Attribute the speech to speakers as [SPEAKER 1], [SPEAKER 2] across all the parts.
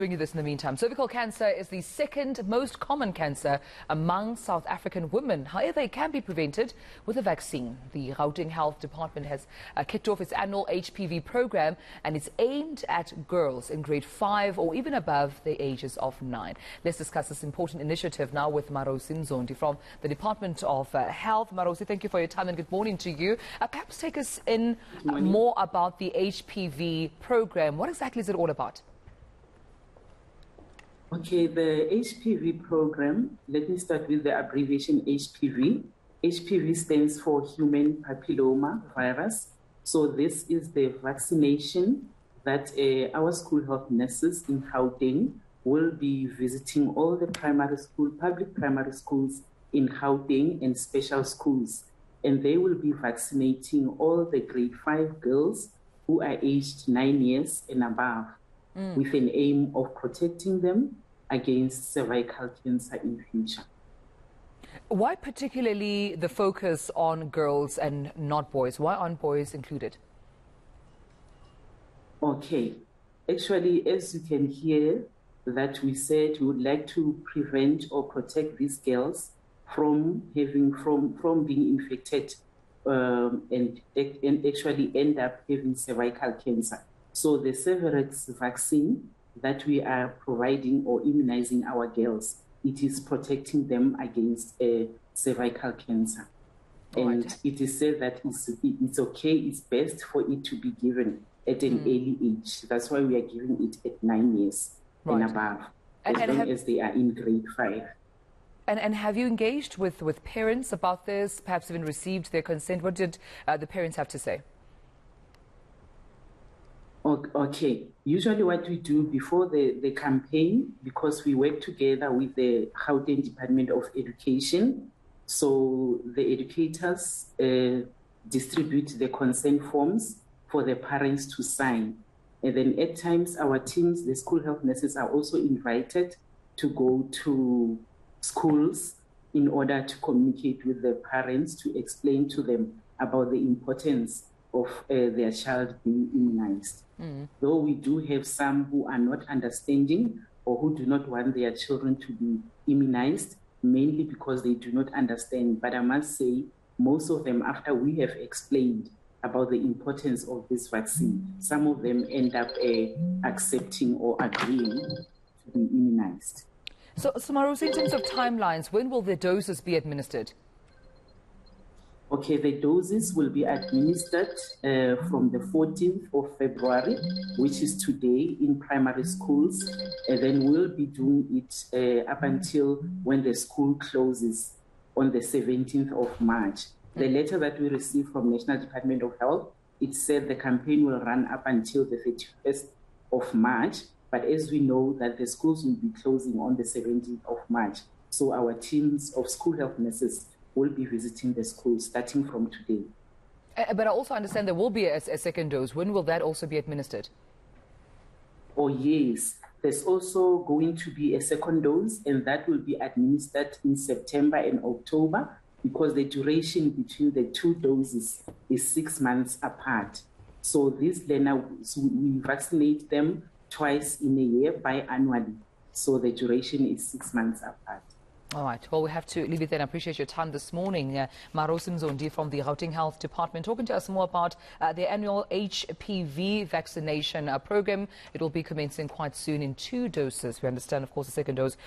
[SPEAKER 1] Bring you this in the meantime. Cervical cancer is the second most common cancer among South African women. However, it can be prevented with a vaccine. The Gauteng Health Department has kicked off its annual HPV program, and it's aimed at girls in grade 5 or even above the ages of 9. Let's discuss this important initiative now with Marousi Mzondi from the Department of Health. Marousi, thank you for your time and good morning to you. Perhaps take us in more about the HPV program. What exactly is it all about?
[SPEAKER 2] Okay, the HPV program, let me start with the abbreviation HPV. HPV stands for human papilloma virus. So this is the vaccination that our school health nurses in Gauteng will be visiting all the public primary schools in Gauteng and special schools. And they will be vaccinating all the grade 5 girls who are aged 9 years and above, with an aim of protecting them against cervical cancer in future.
[SPEAKER 1] Why particularly the focus on girls and not boys? Why aren't boys included?
[SPEAKER 2] Okay, actually, as you can hear, that we said we would like to prevent or protect these girls from being infected and actually end up having cervical cancer. So the Cervical vaccine that we are providing or immunizing our girls, it is protecting them against cervical cancer. And it is said that it's okay, it's best for it to be given at an early age. That's why we are giving it at 9 years and above, as long as they are in grade 5.
[SPEAKER 1] And have you engaged with parents about this, perhaps even received their consent? What did the parents have to say?
[SPEAKER 2] Okay, usually what we do before the campaign, because we work together with the Gauteng Department of Education, so the educators distribute the consent forms for the parents to sign. And then at times our teams, the school health nurses, are also invited to go to schools in order to communicate with the parents, to explain to them about the importance of their child being immunized. Though we do have some who are not understanding or who do not want their children to be immunized, mainly because they do not understand. But I must say, most of them, after we have explained about the importance of this vaccine, some of them end up accepting or agreeing to be immunized.
[SPEAKER 1] So Marousi, in terms of timelines, when will the doses be administered?
[SPEAKER 2] Okay, the doses will be administered from the 14th of February, which is today, in primary schools, and then we'll be doing it up until when the school closes on the 17th of March. The letter that we received from National Department of Health, it said the campaign will run up until the 31st of March, but as we know that the schools will be closing on the 17th of March, so our teams of school health nurses will be visiting the schools starting from today.
[SPEAKER 1] But I also understand there will be a second dose. When will that also be administered?
[SPEAKER 2] Oh, yes. There's also going to be a second dose, and that will be administered in September and October, because the duration between the two doses is 6 months apart. So these learners, we vaccinate them twice in a year biannually. So the duration is 6 months apart.
[SPEAKER 1] All right. Well, we have to leave it there. I appreciate your time this morning. Marousi Mzondi from the Gauteng Health Department talking to us more about the annual HPV vaccination program. It will be commencing quite soon in 2 doses. We understand, of course, the second dose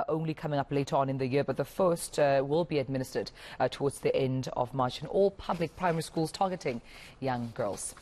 [SPEAKER 1] only coming up later on in the year, but the first will be administered towards the end of March in all public primary schools targeting young girls.